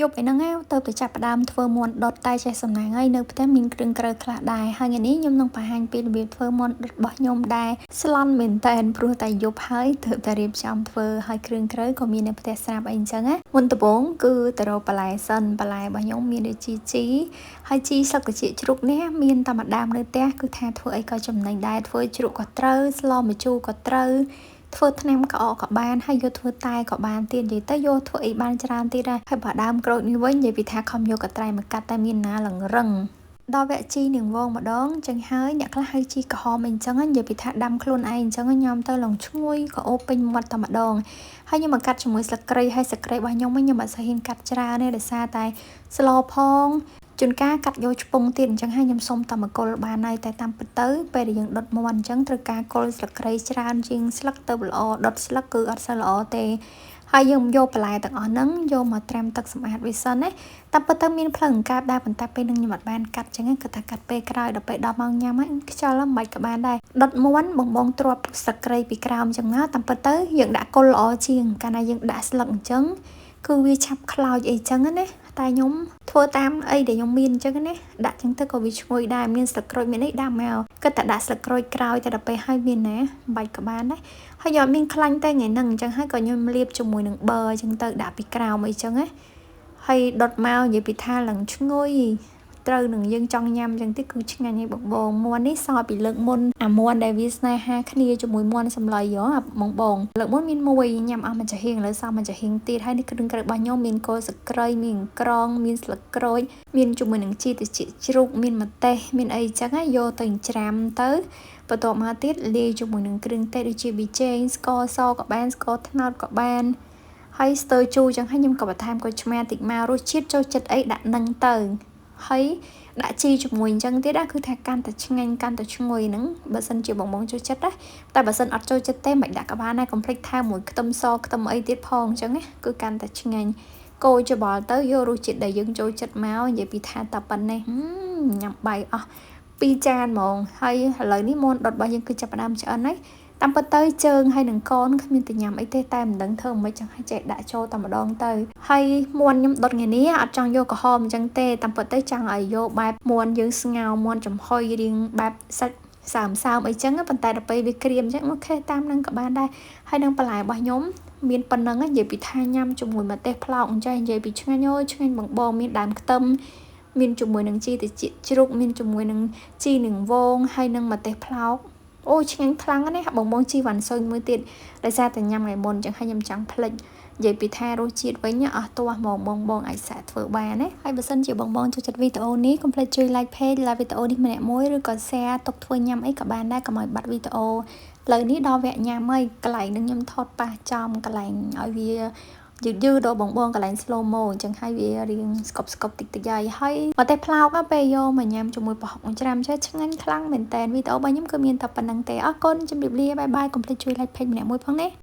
យប់ឯហ្នឹងទៅទៅចាប់ផ្ដើមធ្វើមាន់ដុតតែចេះសំណាងហើយនៅផ្ទះមានគ្រឿងក្រៅខ្លះដែរហើយថ្ងៃនេះខ្ញុំនឹងបង្ហាញពីរបៀបធ្វើមាន់ដុតរបស់ខ្ញុំដែរស្លន់មែនតែនព្រោះតែយប់ហើយទើបតែរៀបចំធ្វើហើយគ្រឿងក្រៅក៏មាននៅផ្ទះស្រាប់អីអញ្ចឹងណាមុនដំបូងគឺទៅរកបន្លែសិនបន្លែរបស់ខ្ញុំមានដូចជីហើយជីស្លឹកត្រចៀកជ្រូកនេះមានតែម្ដាមនៅផ្ទះគឺថាធ្វើអីក៏ចំណេញដែរធ្វើជ្រូកក៏ត្រូវស្លម្ជូរក៏ត្រូវធ្វើថ្នាំក្អកក៏បានហើយយកធ្វើតែក៏បានទៀតនិយាយទៅយកធ្វើអីបានច្រើនទៀតដែរហើយបើដើមក្រូចនេះវិញនិយាយពីថាខំយកកត្រៃមកកាត់តែមានណាលឹងរឹងដល់វគ្គជីនាងវងម្ដងចឹងហើយអ្នកខ្លះហៅជីក្រហមអីចឹងនិយាយពីថាដាំខ្លួនឯងអញ្ចឹងញ៉ាំទៅឡងឈ្ងុយក៏អូពេញមាត់តែម្ដងហើយខ្ញុំមកកាត់ជាមួយស្លឹកគ្រៃហើយស្លឹកគ្រៃរបស់ខ្ញុំខ្ញុំអត់សូវហ៊ានកាត់ច្រើនទេដោយសារតែស្លោផងជួនកាលកាត់យកឆ្ពង់ទៀតអញ្ចឹងហើយខ្ញុំសុំតែមកគល់បានហើយតែតាមពិតទៅពេលដែលយើងដុតមាន់អញ្ចឹងត្រូវការគល់ស្លឹកគ្រៃច្រើនជាងស្លឹកទៅល្អដុតស្លឹកគឺអត់សូវល្អទេហើយយើងយកបន្លែទាំងអស់ហ្នឹងយកមកត្រាំទឹកសម្អាតវាសិនណាតាមពិតទៅមានផ្លូវអង្កេបដែរប៉ុន្តែពេលហ្នឹងខ្ញុំអត់បានកាត់អញ្ចឹងគឺថាកាត់ពេលក្រោយដល់ពេល10ម៉ោងញ៉ាំហើយខ្យល់មិនបាច់ក៏បានដែរដុតមាន់បងទ្រាប់ស្លឹកគ្រៃពីក្រោមអញ្ចឹងមកតាមពិតទៅយើងដាក់គល់ល្អជាងកាលណាយើងដាក់ស្លឹកអញ្ចឹងគឺវាឆាប់ខ្លោចអីចឹងណាតែខ្ញុំធ្វើតាមអីដែលខ្ញុំមានអញ្ចឹងណាដាក់ចឹងទៅក៏វាឈ្ងុយដែរមានស្លឹកក្រូចមានអីដាក់មកគិតតែដាក់ស្លឹកក្រូចក្រោយតែដល់ពេលឲ្យមានណាបាច់ក៏បានដែរហើយយកមានខ្លាញ់តែថ្ងៃហ្នឹងអញ្ចឹងហើយក៏ខ្ញុំលាបជាមួយនឹងប៊ឺអញ្ចឹងទៅដាក់ពីក្រោមអីចឹងណាហើយដុតមកនិយាយពីថាឡើងឈ្ងុយត្រូវនឹងយើងចង់ញ៉ាំអញ្ចឹងទៀតគឺឆ្ងាញ់ហើយបងមាន់នេះសល់ពីលើកមុនអាមាន់ដែលវាស្នេហាគ្នាជាមួយមាន់សម្លៃហ៎បងលើកមុនមានមួយញ៉ាំអស់មួយចាហៀងលើសល់មួយចាហៀងទៀតហើយនេះគ្រឿងក្រៅរបស់ខ្ញុំមានគល់ស្លឹកគ្រៃមានក្រងមានស្លឹកក្រូចមានជាមួយនឹងជីត្រចៀកជ្រូកមានម្ទេសមានអីចឹងណាយកទៅច្រាំទៅបន្ទាប់មកទៀតលាយជាមួយនឹងគ្រឿងទេសដូចជាប៊ីចេងស្ករសក៏បានស្ករត្នោតក៏បានហើយស្ទើជូរចឹងហើយខ្ញុំក៏បន្ថែមក្រូចឆ្មាតិចមករសជាតិចូលចិត្តអីដាក់នឹងទៅហើយដាក់ជីជាមួយអញ្ចឹងទៀតគឺថាកាន់តែឆ្ងាញ់កាន់តែឈ្ងុយហ្នឹងបើសិនជាបងចូលចិត្តណាតែបើសិនអត់ចូលចិត្តទេមិនដាក់ក៏បានដែរកុំភ្លេចថែមមួយខ្ទឹមសខ្ទឹមអីទៀតផងអញ្ចឹងណាគឺកាន់តែឆ្ងាញ់កូរច្បល់ទៅយករសជាតិដែលយើងចូលចិត្តមកនិយាយពីថាតែប៉ុណ្ណេះញ៉ាំបាយអស់2ចានហ្មងហើយឥឡូវនេះមាន់ដុតរបស់យើងគឺចាប់ផ្ដើមឆ្អិនហើយតាមពិតទៅជើងហើយនឹងកនគ្មានតែញ៉ាំអីទេតែមិនដឹងធ្វើមិនចឹងហើយចេះដាក់ចូលតែម្ដងទៅហើយមាន់ខ្ញុំដុតថ្ងៃនេះអត់ចង់យកក្រហមអញ្ចឹងទេតាមពិតទៅចង់ឲ្យយកបែបមាន់យើងស្ងោរមាន់ចំហុយរៀងបែបសាច់សើមអីចឹងប៉ុន្តែដល់ពេលវាក្រៀមអញ្ចឹងអូខេតាមនឹងក៏បានដែរហើយនឹងបន្លែរបស់ខ្ញុំមានប៉ុណ្ណឹងនិយាយពីថាញ៉ាំជាមួយម្ទេសផ្លោកអញ្ចឹងនិយាយពីឆ្ងាញ់អើយឆ្ងាញ់បងមានដើមខ្ទឹមមានជាមួយនឹងជីត្រចៀកជ្រូកមានជាមួយនឹងជីនាងវងហើយនឹងម្ទេសផ្លោកអូឆ្ងាញ់ខ្លាំងណាស់បងជីវ៉ាន់ស៊ុយមួយទៀតដោយសារតែញ៉ាំថ្ងៃមុនអញ្ចឹងហើយខ្ញុំចង់ភ្លេចនិយាយពីថារសជាតិវិញអស់ទាស់មកបងអាចសាកធ្វើបានណាហើយបើសិនជាបងចូលចិត្តវីដេអូនេះកុំភ្លេចជួយ like page ឡាវីដេអូនេះម្នាក់មួយឬក៏ share ទុកធ្វើញ៉ាំអីក៏បានដែរកុំឲ្យបាត់វីដេអូឥឡូវនេះដល់វគ្គញ៉ាំហើយកន្លែងនឹងខ្ញុំថតប៉ះចំកន្លែងឲ្យវាយឺដល់បងកន្លែង slow mo អញ្ចឹងហើយវារៀងស្កប់តិចហើយមកតែផ្លោកពេលយកមកញ៉ាំជាមួយប្រហុកច្រាំចេះឆ្ងាញ់ខ្លាំងមែនតើវីដេអូរបស់ខ្ញុំគឺមានតែប៉ុណ្្នឹងទេអរគុណជម្រាបលាបាយបាយកុំភ្លេចជួយ like page ម្នាក់មួយផងណា